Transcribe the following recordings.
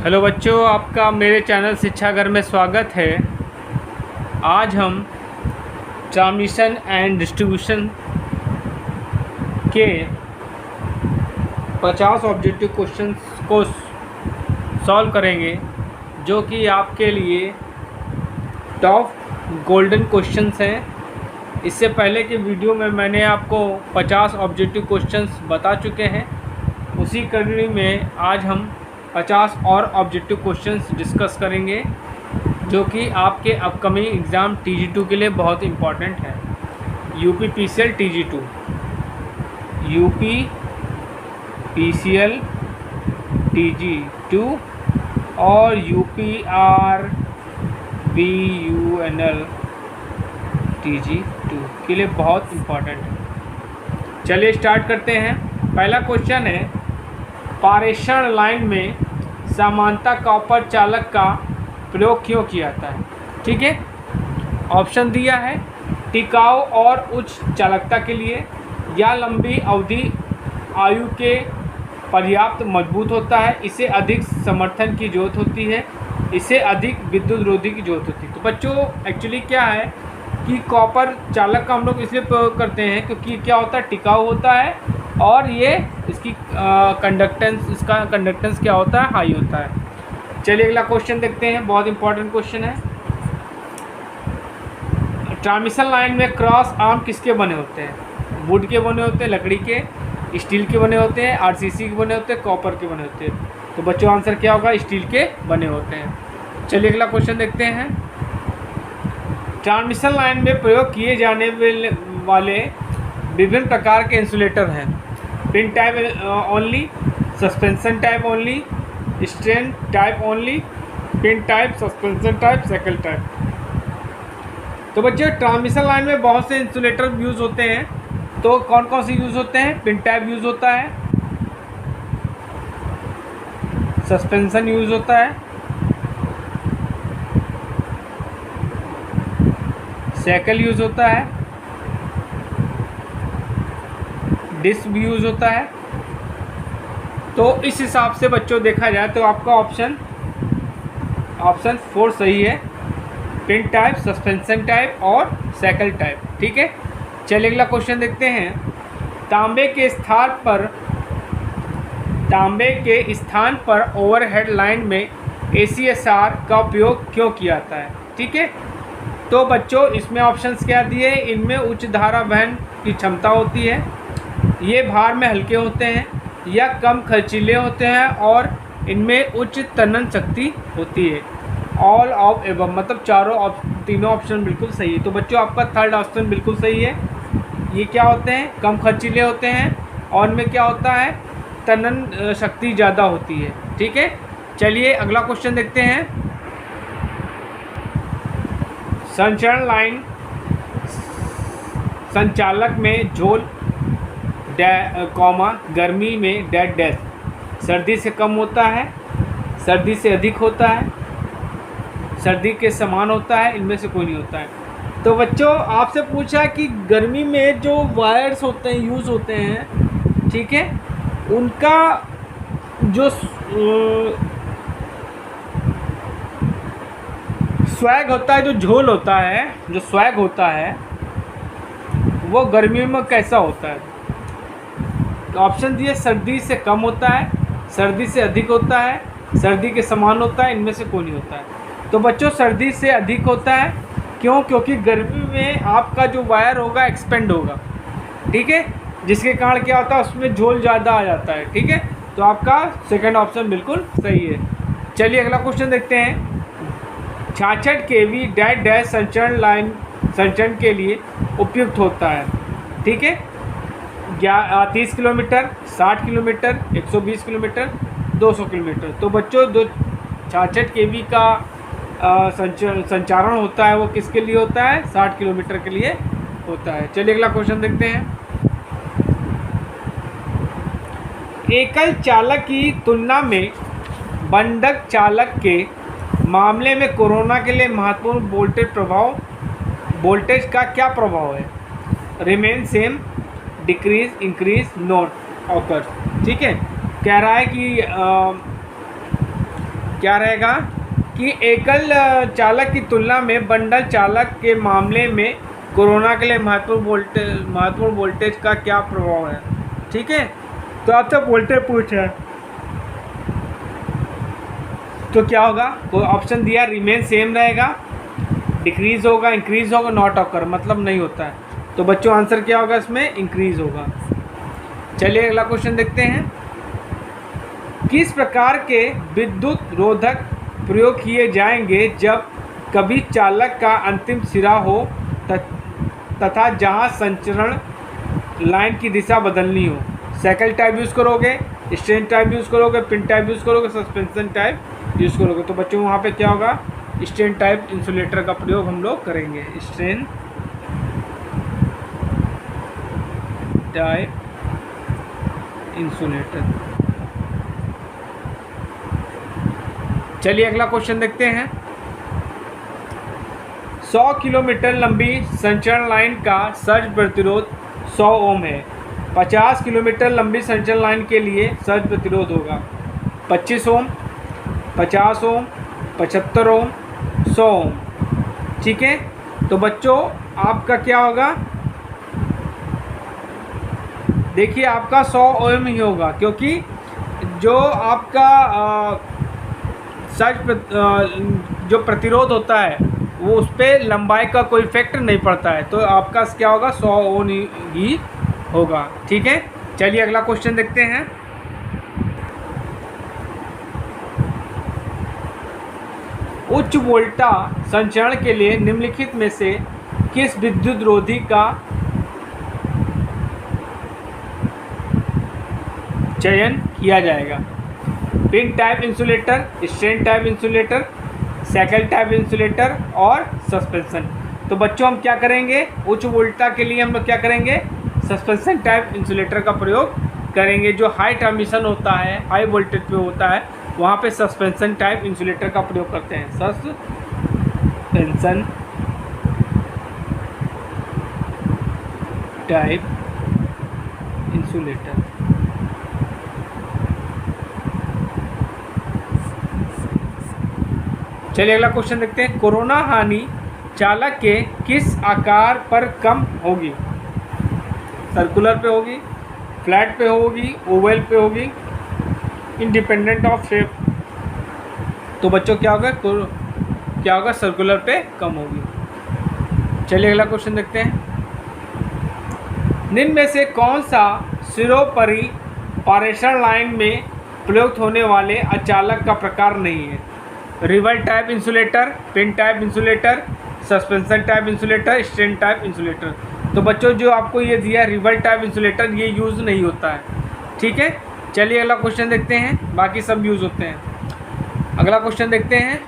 Hello बच्चों, आपका मेरे चैनल शिक्षा घर में स्वागत है। आज हम ट्रांसमिशन एंड डिस्ट्रीब्यूशन के 50 ऑब्जेक्टिव क्वेश्चंस को सॉल्व करेंगे, जो कि आपके लिए टॉप गोल्डन क्वेश्चंस हैं। इससे पहले के वीडियो में मैंने आपको 50 ऑब्जेक्टिव क्वेश्चंस बता चुके हैं। उसी कड़ी में आज हम 50 और ऑब्जेक्टिव क्वेश्चंस डिस्कस करेंगे, जो कि आपके अपकमिंग एग्ज़ाम TG2 के लिए बहुत इम्पॉर्टेंट है। UP PCL TG2, UP PCL TG2 और UPRBUNL TG2 के लिए बहुत इम्पॉर्टेंट है। चलिए स्टार्ट करते हैं। पहला क्वेश्चन है, पारेषण लाइन में समानता कॉपर चालक का प्रयोग क्यों किया जाता है? ठीक है, ऑप्शन दिया है टिकाऊ और उच्च चालकता के लिए, या लंबी अवधि आयु के पर्याप्त मजबूत होता है, इसे अधिक समर्थन की जरूरत होती है, इसे अधिक विद्युत रोधी की जरूरत होती है। तो बच्चों एक्चुअली क्या है कि कॉपर चालक का हम लोग इसलिए प्रयोग करते हैं क्योंकि क्या होता है, टिकाऊ होता है और ये इसकी इसका कंडक्टेंस क्या होता है, हाई होता है। चलिए अगला क्वेश्चन देखते हैं, बहुत इंपॉर्टेंट क्वेश्चन है। ट्रांसमिशन लाइन में क्रॉस आर्म किसके बने होते हैं? वुड के बने होते हैं, लकड़ी के, स्टील के बने होते हैं, RCC के बने होते हैं, कॉपर के बने होते हैं। तो बच्चों आंसर क्या होगा? स्टील के बने होते हैं। चलिए अगला क्वेश्चन देखते हैं। ट्रांसमिशन लाइन में प्रयोग किए जाने वाले विभिन्न प्रकार के इंसुलेटर हैं। Pin type only, suspension type only, strain type only, pin type, suspension type, cycle type. तो बच्चों ट्रांसमिशन लाइन में बहुत से इंसुलेटर यूज़ होते हैं। तो कौन कौन से यूज़ होते हैं? पिन टाइप यूज़ होता है, सस्पेंशन यूज़ होता है, साइकिल यूज़ होता है, डिस्क भी यूज़ होता है। तो इस हिसाब से बच्चों देखा जाए तो आपका ऑप्शन 4 सही है, पिन टाइप, सस्पेंशन टाइप और साइकिल टाइप। ठीक है, चलिए अगला क्वेश्चन देखते हैं। तांबे के स्थान पर ओवरहेड लाइन में ACSR का उपयोग क्यों किया जाता है? ठीक है, तो बच्चों इसमें ऑप्शंस क्या दिए? इनमें उच्च धारा वहन की क्षमता होती है, ये भार में हल्के होते हैं, या कम खर्चीले होते हैं, और इनमें उच्च तनन शक्ति होती है। ऑल ऑफ एवं, मतलब तीनों ऑप्शन बिल्कुल सही है। तो बच्चों आपका थर्ड ऑप्शन बिल्कुल सही है। ये क्या होते हैं? कम खर्चीले होते हैं, और इनमें क्या होता है, तनन शक्ति ज़्यादा होती है। ठीक है, चलिए अगला क्वेश्चन देखते हैं। संचरण लाइन संचालक में झोल गर्मी में डैश सर्दी से कम होता है, सर्दी से अधिक होता है, सर्दी के समान होता है, इनमें से कोई नहीं होता है। तो बच्चों आपसे पूछा कि गर्मी में जो वायर्स होते हैं यूज़ होते हैं, ठीक है, उनका जो स्वैग होता है, जो झोल होता है, जो स्वैग होता है, वो गर्मियों में कैसा होता है? ऑप्शन दिए, सर्दी से कम होता है, सर्दी से अधिक होता है, सर्दी के समान होता है, इनमें से कोई नहीं होता है। तो बच्चों सर्दी से अधिक होता है। क्यों? क्योंकि गर्मी में आपका जो वायर होगा एक्सपेंड होगा, ठीक है, जिसके कारण क्या होता है, उसमें झोल ज़्यादा आ जाता है। ठीक है, तो आपका सेकंड ऑप्शन बिल्कुल सही है। चलिए अगला क्वेश्चन देखते हैं। 66 kV डैश संचरण के लिए उपयुक्त होता है। ठीक है, 30 किलोमीटर, 60 किलोमीटर, 120 किलोमीटर, 200 किलोमीटर। तो बच्चों 66 kV का संचारण होता है, वो किसके लिए होता है? 60 किलोमीटर के लिए होता है। चलिए अगला क्वेश्चन देखते हैं। एकल चालक की तुलना में बंधक चालक के मामले में कोरोना के लिए महत्वपूर्ण वोल्टेज का क्या प्रभाव है? Remain same, decrease, increase, not occur. ठीक है, कह रहा है कि क्या रहेगा कि एकल चालक की तुलना में बंडल चालक के मामले में कोरोना के लिए महत्वपूर्ण वोल्टेज का क्या प्रभाव है। ठीक है, तो आपसे वोल्टेज पूछा है तो क्या होगा, कोई ऑप्शन दिया रिमेन सेम रहेगा, डिक्रीज होगा, इंक्रीज होगा, नॉट ऑकर मतलब नहीं होता है। तो बच्चों आंसर क्या होगा इसमें, इंक्रीज होगा। चलिए अगला क्वेश्चन देखते हैं। किस प्रकार के विद्युत रोधक प्रयोग किए जाएंगे जब कभी चालक का अंतिम सिरा हो तथा जहां संचरण लाइन की दिशा बदलनी हो। साइकिल टाइप यूज़ करोगे, स्ट्रेन टाइप यूज़ करोगे, पिन टाइप यूज़ करोगे, सस्पेंशन टाइप यूज़ करोगे। तो बच्चों वहाँ पे क्या होगा, स्ट्रेन टाइप इंसुलेटर का प्रयोग हम लोग करेंगे। Strain type insulator. चलिए अगला क्वेश्चन देखते हैं। 100 किलोमीटर लंबी संचरण लाइन का सर्ज प्रतिरोध 100 ओम है। 50 किलोमीटर लंबी संचरण लाइन के लिए सर्ज प्रतिरोध होगा 25 ओम, 50 ओम, 75 ओम, 100 ओम। ठीक है, तो बच्चों आपका क्या होगा, देखिए आपका 100 ओम ही होगा, क्योंकि जो आपका जो प्रतिरोध होता है वो उस पर लंबाई का कोई इफेक्ट नहीं पड़ता है, तो आपका क्या होगा 100 ओम ही होगा। ठीक है, चलिए अगला क्वेश्चन देखते हैं। उच्च वोल्टा संचरण के लिए निम्नलिखित में से किस विद्युत रोधी का चयन किया जाएगा। Pin type insulator, strain type insulator, cycle type insulator और सस्पेंशन। तो बच्चों हम क्या करेंगे, उच्च वोल्टा के लिए हम लोग क्या करेंगे, सस्पेंशन टाइप इंसुलेटर का प्रयोग करेंगे। जो हाई ट्रांसमिशन होता है, हाई वोल्टेज पे होता है, वहाँ पे सस्पेंशन टाइप इंसुलेटर का प्रयोग करते हैं। Suspension type insulator. चलिए अगला क्वेश्चन देखते हैं। कोरोना हानि चालक के किस आकार पर कम होगी। सर्कुलर पे होगी, फ्लैट पे होगी, ओवल पे होगी, इंडिपेंडेंट ऑफ शेप। तो बच्चों क्या होगा, सर्कुलर पे कम होगी। चलिए अगला क्वेश्चन देखते हैं। निम्न में से कौन सा सिरोपरि पारेषण लाइन में प्रयुक्त होने वाले अचालक का प्रकार नहीं है। Reveal type insulator, pin type insulator, suspension type insulator, strain type insulator. तो बच्चों जो आपको ये दिया रिवल टाइप इंसुलेटर, ये यूज़ नहीं होता है। ठीक है, चलिए अगला क्वेश्चन देखते हैं, बाकी सब यूज़ होते हैं। अगला क्वेश्चन देखते हैं।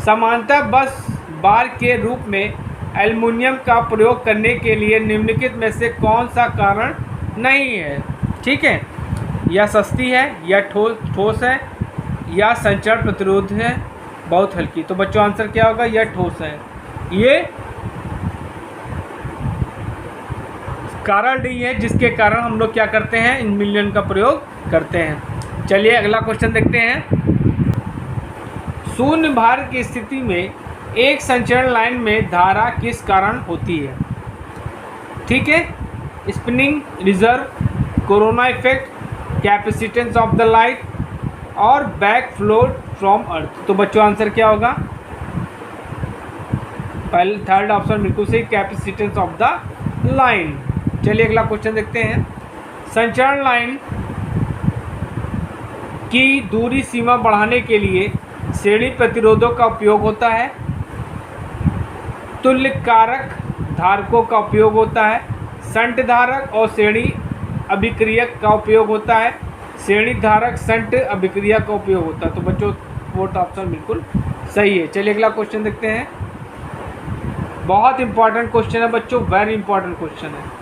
समांतर बस बार के रूप में एल्युमिनियम का प्रयोग करने के लिए निम्नलिखित में से कौन सा कारण नहीं है। ठीक है, या सस्ती है, या ठोस है, या संचरण प्रतिरोध है बहुत हल्की। तो बच्चों आंसर क्या होगा, यह ठोस है। ये कारण नहीं है जिसके कारण हम लोग क्या करते हैं, एल्युमिनियम का प्रयोग करते हैं। चलिए अगला क्वेश्चन देखते हैं। शून्य भार की स्थिति में एक संचरण लाइन में धारा किस कारण होती है। ठीक है, spinning reserve, corona effect, capacitance of the light और बैक फ्लो फ्रॉम अर्थ। तो बच्चों आंसर क्या होगा, पहले थर्ड ऑप्शन बिल्कुल सही, कैपेसिटेंस ऑफ द लाइन। चलिए अगला क्वेश्चन देखते हैं। संचरण लाइन की दूरी सीमा बढ़ाने के लिए श्रेणी प्रतिरोधों का उपयोग होता है, तुल्यकारक धारकों का उपयोग होता है, शंट धारक और श्रेणी अभिक्रियक का उपयोग होता है, श्रेणी धारक शंट अभिक्रिया का उपयोग होता है। तो बच्चों फोर्थ ऑप्शन बिल्कुल सही है। चलिए अगला क्वेश्चन देखते हैं। बहुत इंपॉर्टेंट क्वेश्चन है बच्चों, वेरी इंपॉर्टेंट क्वेश्चन है।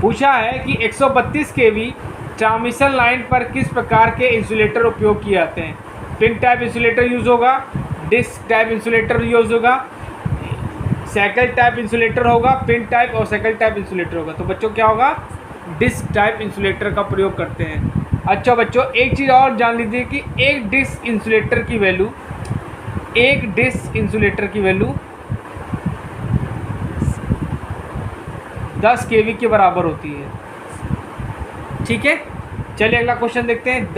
पूछा है कि 132 kV ट्रांसमिशन लाइन पर किस प्रकार के इंसुलेटर उपयोग किए जाते हैं। पिन टाइप इंसुलेटर यूज़ होगा, डिस्क टाइप इंसुलेटर यूज़ होगा, साइकिल टाइप इंसुलेटर होगा, पिन टाइप और साइकिल टाइप इंसुलेटर होगा। तो बच्चों क्या होगा, डिस्क टाइप इंसुलेटर का प्रयोग करते हैं। अच्छा बच्चों, एक चीज़ और जान लीजिए कि एक डिस्क इंसुलेटर की वैल्यू 10 केवी के बराबर होती है। ठीक है, चलिए अगला क्वेश्चन देखते हैं।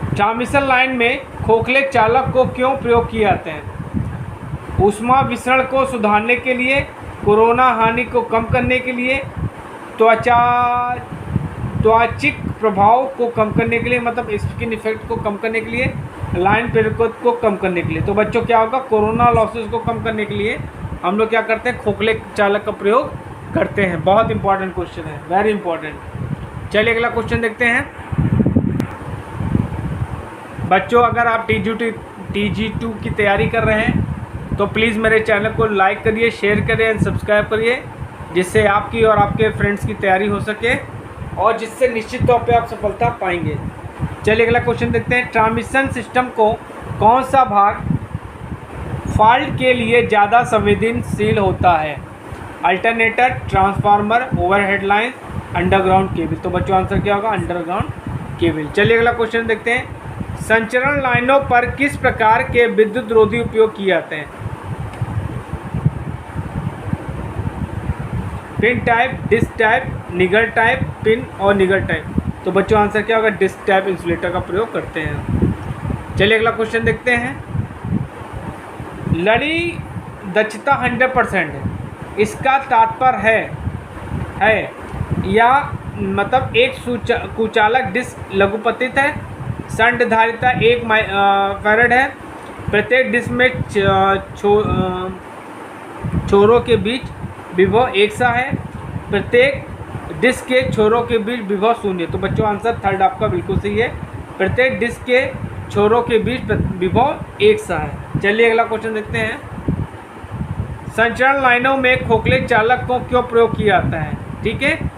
ट्रांसमिशन लाइन में खोखले चालक को क्यों प्रयोग किए जाते हैं? ऊष्मा विसरण को सुधारने के लिए, कोरोना हानि को कम करने के लिए, त्वचाचिक प्रभाव को कम करने के लिए, मतलब स्किन इफेक्ट को कम करने के लिए, लाइन प्रतिरोध को कम करने के लिए। तो बच्चों क्या होगा, कोरोना लॉसेस को कम करने के लिए हम लोग क्या करते हैं, खोखले चालक का प्रयोग करते हैं। बहुत इंपॉर्टेंट क्वेश्चन है, वेरी इंपॉर्टेंट। चलिए अगला क्वेश्चन देखते हैं। बच्चों अगर आप TG2 की तैयारी कर रहे हैं तो प्लीज़ मेरे चैनल को लाइक करिए, शेयर करिए एंड सब्सक्राइब करिए, जिससे आपकी और आपके फ्रेंड्स की तैयारी हो सके और जिससे निश्चित तौर पे आप सफलता पाएंगे। चलिए अगला क्वेश्चन देखते हैं। ट्रांसमिशन सिस्टम को कौन सा भाग फॉल्ट के लिए ज़्यादा संवेदनशील होता है? Alternator, transformer, overhead line, underground cable. तो बच्चों आंसर क्या होगा, अंडरग्राउंड केबल। चलिए अगला क्वेश्चन देखते हैं। संचरण लाइनों पर किस प्रकार के विद्युत रोधी उपयोग किए जाते हैं? पिन टाइप, डिस्क टाइप, निगल टाइप, पिन और निगल टाइप। तो बच्चों आंसर क्या होगा, डिस्क टाइप इंसुलेटर का प्रयोग करते हैं। चलिए अगला क्वेश्चन देखते हैं। लड़ी दक्षता 100% है, इसका तात्पर्य है या मतलब एक कुचालक डिस्क लघुपतित है, संड धारिता 1 फैरड है, प्रत्येक डिस्क में छोरों के बीच विभव एक सा है, प्रत्येक डिस्क के छोरों के बीच विभव 0। तो बच्चों आंसर थर्ड आपका बिल्कुल सही है, प्रत्येक डिस्क के छोरों के बीच विभव एक सा है। चलिए अगला क्वेश्चन देखते हैं। संचरण लाइनों में खोखले चालक को क्यों प्रयोग किया जाता है? ठीक है,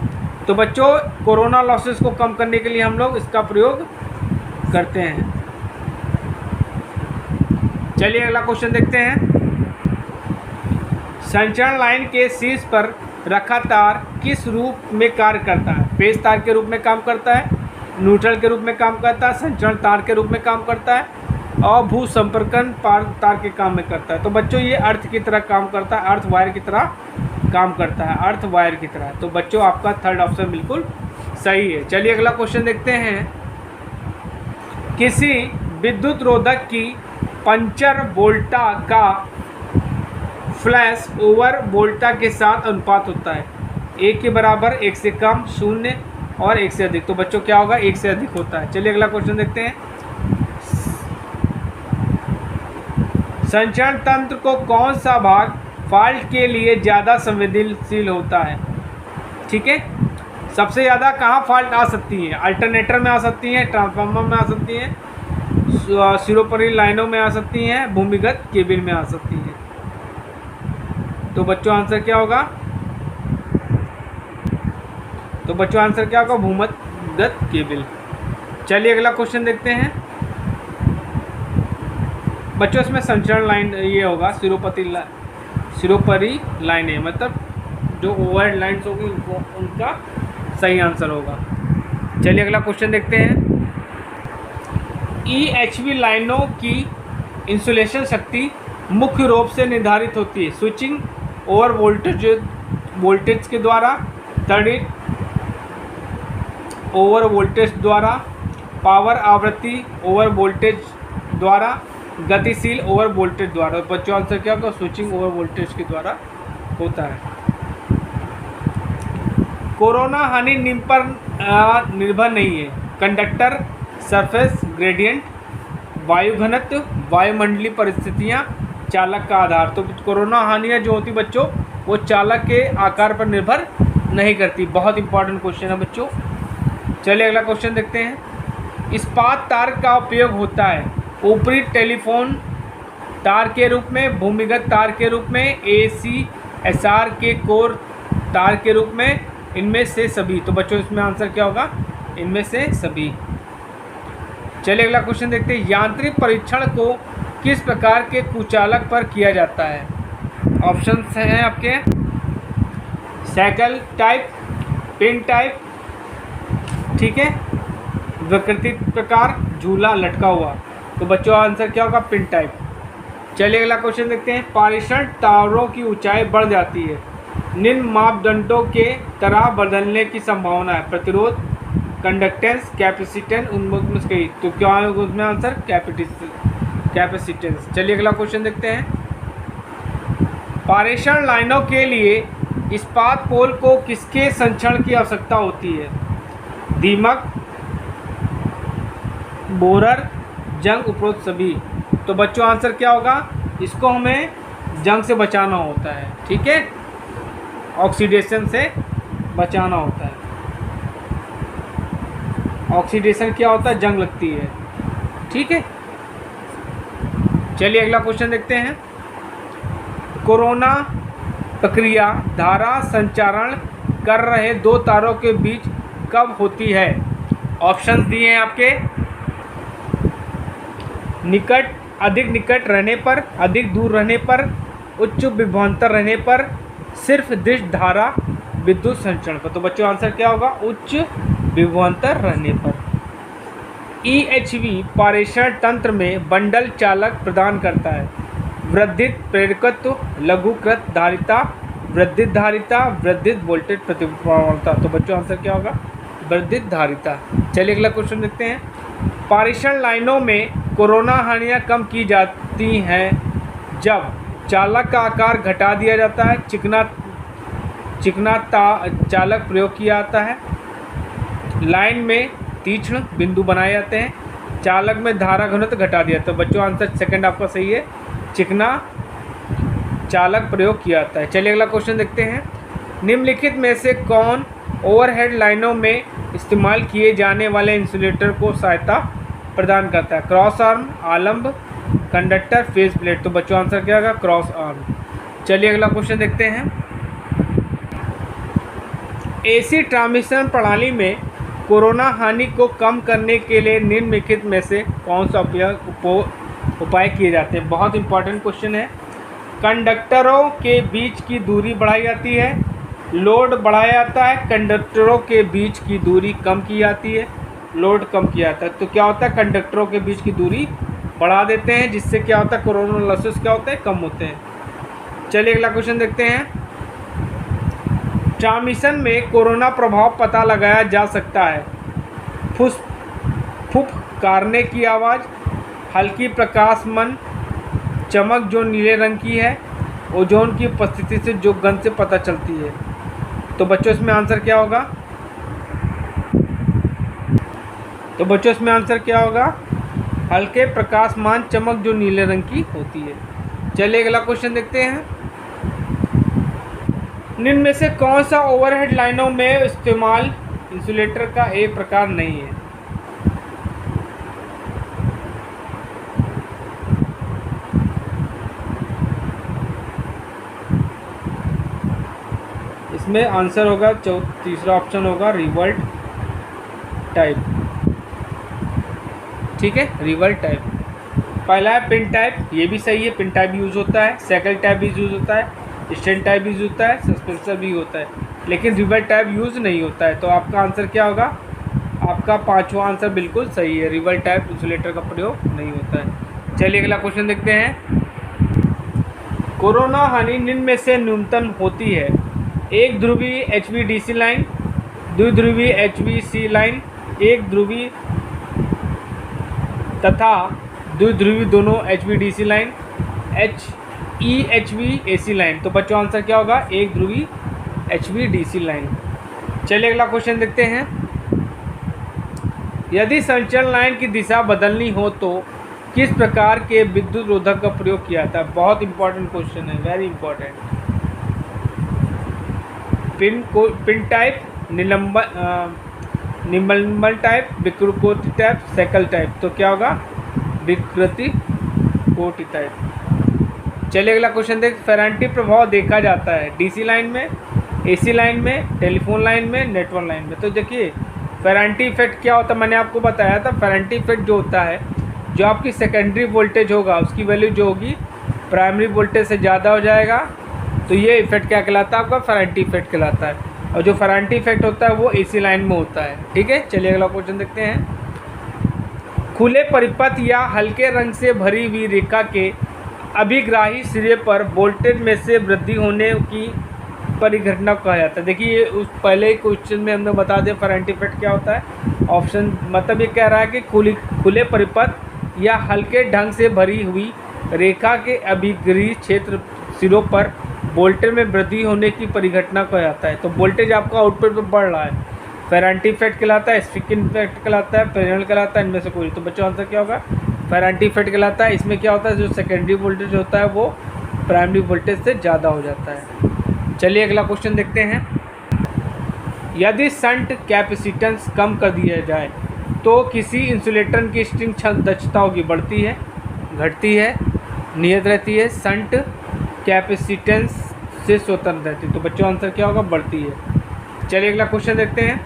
तो बच्चों कोरोना लॉसेस को कम करने के लिए हम लोग इसका प्रयोग करते हैं। चलिए अगला क्वेश्चन देखते हैं। संचरण लाइन के शीर्ष पर रखा तार किस रूप में कार्य करता है? फेज तार के रूप में काम करता है, न्यूट्रल के रूप में काम करता है, संचरण तार के रूप में काम करता है और भू संपर्कन तार के काम में करता है। तो बच्चों ये अर्थ की तरह काम करता है, अर्थ वायर की तरह काम करता है, अर्थ वायर की तरह। तो बच्चों आपका थर्ड ऑप्शन बिल्कुल सही है। चलिए अगला क्वेश्चन देखते हैं। किसी विद्युत रोधक की पंचर वोल्टा का फ्लैश ओवर वोल्टा के साथ अनुपात होता है? 1 के बराबर, 1 से कम, 0 और 1 से अधिक। तो बच्चों क्या होगा, 1 से अधिक होता है। चलिए अगला क्वेश्चन देखते हैं। संचरण तंत्र को कौन सा भाग फॉल्ट के लिए ज़्यादा संवेदनशील होता है? ठीक है, सबसे ज़्यादा कहाँ फॉल्ट आ सकती है? अल्टरनेटर में आ सकती हैं, ट्रांसफार्मर में आ सकती हैं, सिरोपरी लाइनों में आ सकती हैं, भूमिगत केबल में आ सकती हैं। तो बच्चों आंसर क्या होगा, भूमिगत केबल। चलिए अगला क्वेश्चन देखते हैं। बच्चों इसमें संचरण लाइन ये होगा सिरोपरी लाइनें, मतलब जो ओवरहेड लाइन्स होगी उनका सही आंसर होगा। चलिए अगला क्वेश्चन देखते हैं। EHV लाइनों की इंसुलेशन शक्ति मुख्य रूप से निर्धारित होती है स्विचिंग ओवर वोल्टेज के द्वारा, थर्ड ओवर वोल्टेज द्वारा, पावर आवृत्ति ओवर वोल्टेज द्वारा, गतिशील ओवर वोल्टेज द्वारा। बच्चों आंसर क्या होगा, स्विचिंग ओवर वोल्टेज के द्वारा होता है। कोरोना हानि निम्न पर निर्भर नहीं है। कंडक्टर, सरफेस ग्रेडियंट, वायु घनत्व, वायुमंडलीय परिस्थितियाँ, चालक का आधार। तो कोरोना हानियाँ जो होती बच्चों वो चालक के आकार पर निर्भर नहीं करती। बहुत इंपॉर्टेंट क्वेश्चन है बच्चों। चलिए अगला क्वेश्चन देखते हैं। इस्पात तार का उपयोग होता है ऊपरी टेलीफोन तार के रूप में, भूमिगत तार के रूप में, ACSR के कोर तार के रूप में, इनमें से सभी। तो बच्चों इसमें आंसर क्या होगा, इनमें से सभी। चलिए अगला क्वेश्चन देखते हैं। यांत्रिक परीक्षण को किस प्रकार के कुचालक पर किया जाता है? ऑप्शंस हैं आपके। साइकिल टाइप, पिन टाइप, ठीक है, विकृति प्रकार, झूला लटका हुआ। तो बच्चों आंसर क्या होगा? Pin type. चलिए अगला क्वेश्चन देखते हैं। पारेषण टावरों की ऊंचाई बढ़ जाती है, निम्न मापदंडों के तरह बदलने की संभावना है। प्रतिरोध, कंडक्टेंस, कैपेसिटेंस, उनमें से कई। तो क्या है उसमें आंसर? कैपेसिटेंस। चलिए अगला क्वेश्चन देखते हैं। पारेषण लाइनों के लिए इस्पात पोल को किसके संरक्षण की आवश्यकता होती है? दीमक, बोरर, जंग, उपरोक्त सभी। तो बच्चों आंसर क्या होगा? इसको हमें जंग से बचाना होता है, ठीक है, ऑक्सीडेशन से बचाना होता है। ऑक्सीडेशन क्या होता है? जंग लगती है, ठीक है। चलिए अगला क्वेश्चन देखते हैं। कोरोना प्रक्रिया धारा संचारण कर रहे दो तारों के बीच कब होती है? ऑप्शन दिए हैं आपके। निकट, अधिक निकट रहने पर, अधिक दूर रहने पर, उच्च विभवांतर रहने पर, सिर्फ दिश धारा विद्युत संचरण पर। तो बच्चों आंसर क्या होगा? उच्च विभवांतर रहने पर। EHV पारेषण तंत्र में बंडल चालक प्रदान करता है वर्धित प्रेरकत्व, लघुकृत धारिता, वर्धित धारिता, वर्धित वोल्टेज प्रतिप्रवाहता। तो बच्चों आंसर क्या होगा? वर्धित धारिता। चलिए अगला क्वेश्चन देखते हैं। पारेषण लाइनों में कोरोना हानियाँ कम की जाती हैं जब चालक का आकार घटा दिया जाता है, चिकना चालक प्रयोग किया जाता है, लाइन में तीक्ष्ण बिंदु बनाए जाते हैं, चालक में धारा घनत्व घटा दिया। तो बच्चों आंसर सेकंड आपका सही है, चिकना चालक प्रयोग किया जाता है। चलिए अगला क्वेश्चन देखते हैं। निम्नलिखित में से कौन ओवरहेड लाइनों में इस्तेमाल किए जाने वाले इंसुलेटर को सहायता प्रदान करता है? क्रॉस आर्म, आलम्ब, कंडक्टर, फेस प्लेट। तो बच्चों आंसर क्या होगा? Cross arm. चलिए अगला क्वेश्चन देखते हैं। AC ट्रांसमिशन प्रणाली में कोरोना हानि को कम करने के लिए निम्नलिखित में से कौन सा उपाय किए जाते हैं? बहुत इंपॉर्टेंट क्वेश्चन है। कंडक्टरों के बीच की दूरी बढ़ाई जाती है, लोड बढ़ाया जाता है, कंडक्टरों के बीच की दूरी कम की जाती है, लोड कम किया जाता है। तो क्या होता है? कंडक्टरों के बीच की दूरी बढ़ा देते हैं, जिससे क्या होता है? कोरोना लॉसेस क्या होते हैं? कम होते हैं। चलिए अगला क्वेश्चन देखते हैं। ट्रांसमिशन में कोरोना प्रभाव पता लगाया जा सकता है। फुफकारने की आवाज़, हल्की प्रकाशमान चमक जो नीले रंग की है, ओजोन की उपस्थिति से जो गंध से पता चलती है। तो बच्चों इसमें आंसर क्या होगा? तो बच्चों इसमें आंसर क्या होगा? हल्के प्रकाशमान चमक जो नीले रंग की होती है। चलिए अगला क्वेश्चन देखते हैं। निम्न में से कौन सा ओवरहेड लाइनों में इस्तेमाल इंसुलेटर का एक प्रकार नहीं है? इसमें आंसर होगा तीसरा ऑप्शन होगा रिवर्ट टाइप, ठीक है, रिवर्ट टाइप। पहला है पिन टाइप, ये भी सही है, पिन टाइप यूज़ होता है, साइकिल टाइप भी यूज़ होता है, स्टैंड टाइप भी यूज़ होता है, सस्पेंसर भी होता है, लेकिन रिवर्ट टाइप यूज़ नहीं होता है। तो आपका आंसर क्या होगा? आपका पांचवा आंसर बिल्कुल सही है, रिवर्ट टाइप इंसुलेटर का प्रयोग नहीं होता है। चलिए अगला क्वेश्चन देखते हैं। कोरोना हानि निम्न में से न्यूनतम होती है? एक ध्रुवी HVDC लाइन, द्विध्रुवी HVC लाइन, एक ध्रुवी तथा द्विध्रुवी दोनों HVDC line, EHV AC line. तो बच्चों आंसर क्या होगा? एक ध्रुवी HVDC लाइन। चलिए अगला क्वेश्चन देखते हैं। यदि संचरण लाइन की दिशा बदलनी हो तो किस प्रकार के विद्युत रोधक का प्रयोग किया जाता है? बहुत इंपॉर्टेंट क्वेश्चन है, very important. Pin type, nimble type, विकृति टाइप, साइकिल टाइप। तो क्या होगा? विकृति कोटि टाइप। चलिए अगला क्वेश्चन देख। फेरांटी प्रभाव देखा जाता है DC लाइन में, AC लाइन में, टेलीफोन लाइन में, नेटवर्क लाइन में। तो देखिए फेरांटी इफेक्ट क्या होता है, मैंने आपको बताया था। फेरांटी इफेक्ट जो होता है, जो आपकी सेकेंडरी वोल्टेज होगा उसकी वैल्यू जो होगी प्राइमरी वोल्टेज से ज़्यादा हो जाएगा, तो ये इफेक्ट क्या कहलाता है? आपका फेराइटी इफेक्ट कहलाता है। और जो फेराइटी इफेक्ट होता है वो एसी लाइन में होता है। ठीक है, चलिए अगला क्वेश्चन देखते हैं। खुले परिपथ या हल्के रंग से भरी हुई रेखा के अभिग्राही सिरे पर वोल्टेज में से वृद्धि होने की परिघटना को कहा जाता है। देखिए उस पहले क्वेश्चन में हमने बता दिया फेराइटी इफेक्ट क्या होता है। ऑप्शन मतलब ये कह रहा है कि खुले परिपथ या हल्के ढंग से भरी हुई रेखा के अभिग्राही क्षेत्र सिरों पर वोल्टेज में वृद्धि होने की परिघटना कहा जाता है। तो वोल्टेज आपका आउटपुट पर बढ़ रहा है, फेराइटी इफेक्ट कहलाता है, स्टिकिंग इफेक्ट कहलाता है, पेरिनल कहलाता है, इनमें से कोई। तो बच्चों आंसर क्या होगा? फेराइटी इफेक्ट कहलाता है। इसमें क्या होता है, जो सेकेंडरी वोल्टेज होता है वो प्राइमरी वोल्टेज से ज़्यादा हो जाता है। चलिए अगला क्वेश्चन देखते हैं। यदि शंट कैपेसिटेंस कम कर दिया जाए तो किसी इंसुलेटर की स्ट्रिंग दक्षता होगी, बढ़ती है, घटती है, नियत रहती है, शंट कैपेसिटेंस से स्वतंत्र रहती है। तो बच्चों आंसर क्या होगा? बढ़ती है। चलिए अगला क्वेश्चन देखते हैं।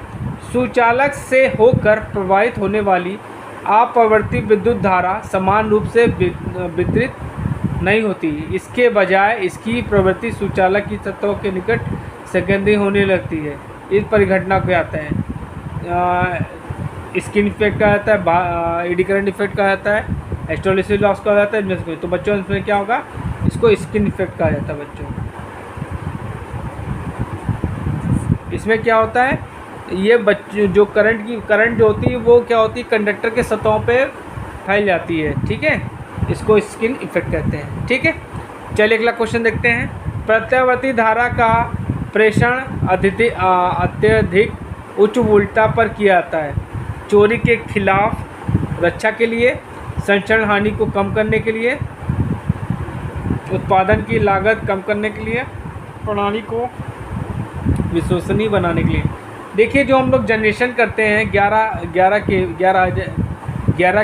सुचालक से होकर प्रवाहित होने वाली अपवर्ती विद्युत धारा समान रूप से वितरित नहीं होती, इसके बजाय इसकी प्रवृत्ति सुचालक की सतहों के निकट संकेंद्री होने लगती है। इस परिघटना को आता है स्किन इफेक्ट कहा जाता है, एडी करंट इफेक्ट कहा जाता है, हिस्टोलिसिस लॉस कहा जाता है, इनमें से। तो बच्चों इसमें क्या होगा? इसको स्किन इफेक्ट कहा जाता है। बच्चों इसमें क्या होता है, ये बच्चे जो करंट जो होती है वो क्या होती है, कंडक्टर के सतहों पे फैल जाती है। ठीक है, इसको स्किन इफेक्ट कहते हैं। ठीक है, चलिए अगला क्वेश्चन देखते हैं। प्रत्यावर्ती धारा का प्रेषण अत्यधिक उच्च वोल्टता पर किया जाता है, चोरी के खिलाफ रक्षा के लिए, संचरण हानि को कम करने के लिए, उत्पादन की लागत कम करने के लिए, प्रणाली को विश्वसनीय बनाने के लिए। देखिए जो हम लोग जनरेशन करते हैं 11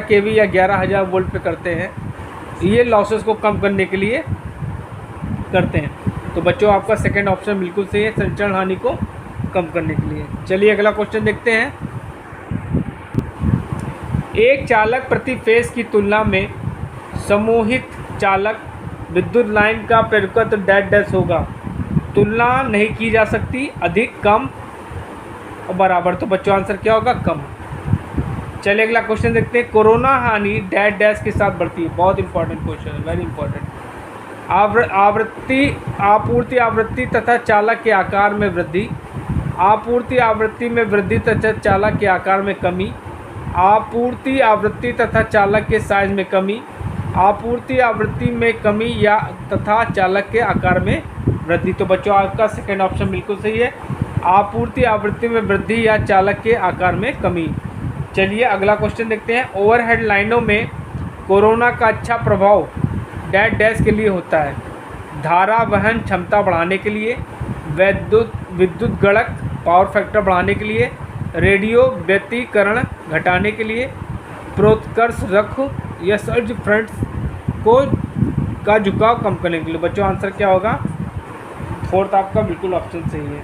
केवी या 11,000 वोल्ट पे करते हैं, ये लॉसेस को कम करने के लिए करते हैं। तो बच्चों आपका सेकंड ऑप्शन बिल्कुल सही है, संचरण हानि को कम करने के लिए। चलिए अगला क्वेश्चन देखते हैं। एक चालक प्रति फेज की तुलना में समूहित चालक विद्युत लाइन का परिपथ डैश डैश होगा, तुलना नहीं की जा सकती, अधिक, कम और बराबर। तो बच्चों आंसर क्या होगा? कम। चलिए अगला क्वेश्चन देखते हैं। कोरोना हानि डैश डैश के साथ बढ़ती है। बहुत इंपॉर्टेंट क्वेश्चन है, वेरी इंपॉर्टेंट। आपूर्ति आवृत्ति तथा चालक के आकार में वृद्धि, आपूर्ति आवृत्ति में वृद्धि तथा चालक के आकार में कमी, आपूर्ति आवृत्ति तथा चालक के साइज में कमी, आपूर्ति आवृत्ति में कमी या तथा चालक के आकार में वृद्धि। तो बच्चों आपका सेकंड ऑप्शन बिल्कुल सही है, आपूर्ति आवृत्ति में वृद्धि या चालक के आकार में कमी। चलिए अगला क्वेश्चन देखते हैं। ओवरहेड लाइनों में कोरोना का अच्छा प्रभाव डैश डैश के लिए होता है, धारा वहन क्षमता बढ़ाने के लिए, विद्युत गणक पावर फैक्टर बढ़ाने के लिए, रेडियो व्यतिकरण घटाने के लिए, प्रोत्कर्ष रख या सर्ज फ्रंट्स का झुकाव कम करने के लिए। बच्चों आंसर क्या होगा? फोर्थ आपका बिल्कुल ऑप्शन सही है।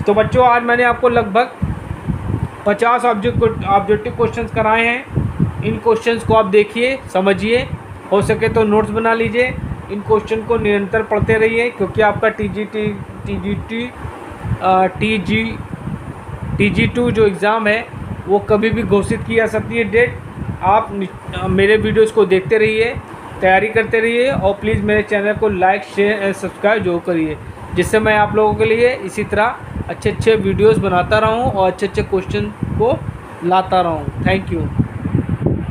तो बच्चों आज मैंने आपको लगभग 50 ऑब्जेक्टिव क्वेश्चंस कराए हैं। इन क्वेश्चंस को आप देखिए, समझिए, हो सके तो नोट्स बना लीजिए। इन क्वेश्चन को निरंतर पढ़ते रहिए, क्योंकि आपका TG2 जो एग्ज़ाम है वो कभी भी घोषित की जा सकती है डेट। आप मेरे वीडियोस को देखते रहिए, तैयारी करते रहिए, और प्लीज़ मेरे चैनल को लाइक, शेयर एंड सब्सक्राइब जरूर करिए, जिससे मैं आप लोगों के लिए इसी तरह अच्छे अच्छे वीडियोस बनाता रहूं और अच्छे अच्छे क्वेश्चन को लाता रहूं। Thank you.